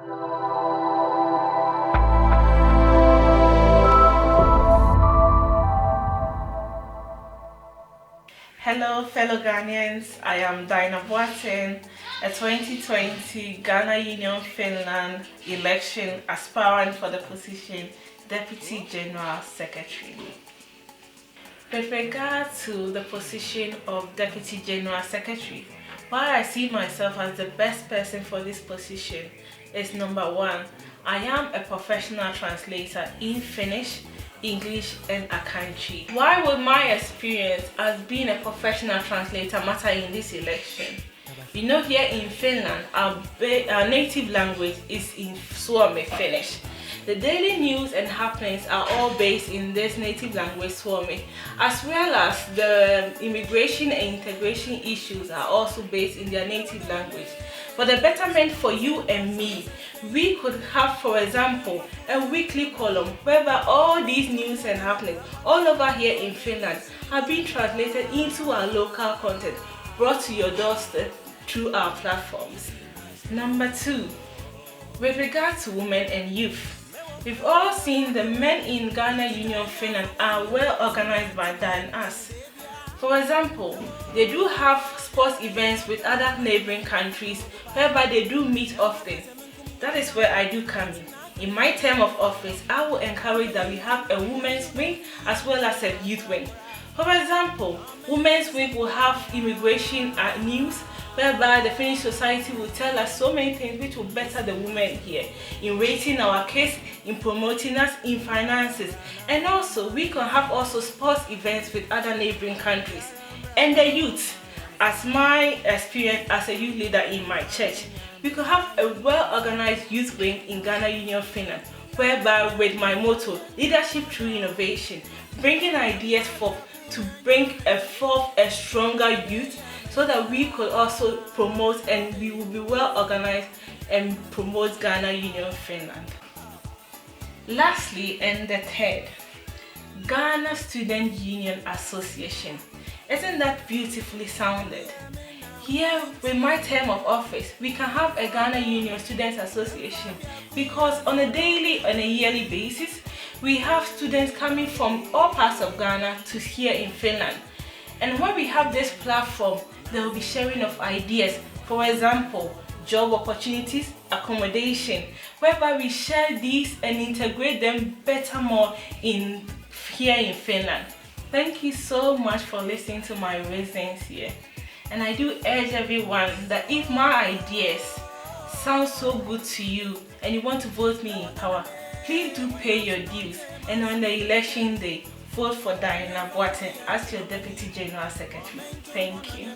Hello fellow Ghanaians, I am Boateng, a 2020 Ghana Union Finland election aspirant for the position Deputy General Secretary. With regard to the position of Deputy General Secretary, why I see myself as the best person for this position is number one, I am a professional translator in Finnish, English and Akanchi. Why would my experience as being a professional translator matter in this election? You know, here in Finland, our native language is in Suomi, Finnish. The daily news and happenings are all based in this native language, Suomi, as well as the immigration and integration issues are also based in their native language. For the betterment for you and me, we could have, for example, a weekly column whereby all these news and happenings all over here in Finland are being translated into our local content, brought to your doorstep through our platforms. Number two, with regard to women and youth, we've all seen the men in Ghana Union Finland are well organized than us. For example, they do have sports events with other neighboring countries whereby they do meet often. That is where I do come in. In my term of office, I will encourage that we have a women's wing as well as a youth wing. For example, women's wing will have immigration news whereby the Finnish society will tell us so many things which will better the women here in rating our case, in promoting us, in finances, and also we can have also sports events with other neighboring countries. And the youth, as my experience as a youth leader in my church, we could have a well-organized youth wing in Ghana Union Finland, whereby with my motto, leadership through innovation, bringing ideas forth to bring forth a stronger youth, so that we could also promote and we will be well organized and promote Ghana Union Finland. Lastly, and the third, Ghana Student Union Association. Isn't that beautifully sounded? Here, with my term of office, we can have a Ghana Union Students Association because on a daily and a yearly basis, we have students coming from all parts of Ghana to here in Finland. And when we have this platform, there will be sharing of ideas. For example, job opportunities, accommodation, whereby we share these and integrate them better more here in Finland. Thank you so much for listening to my reasons here. And I do urge everyone that if my ideas sound so good to you and you want to vote me in power, please do pay your dues. And on the election day, vote for Boateng as your Deputy General Secretary. Thank you.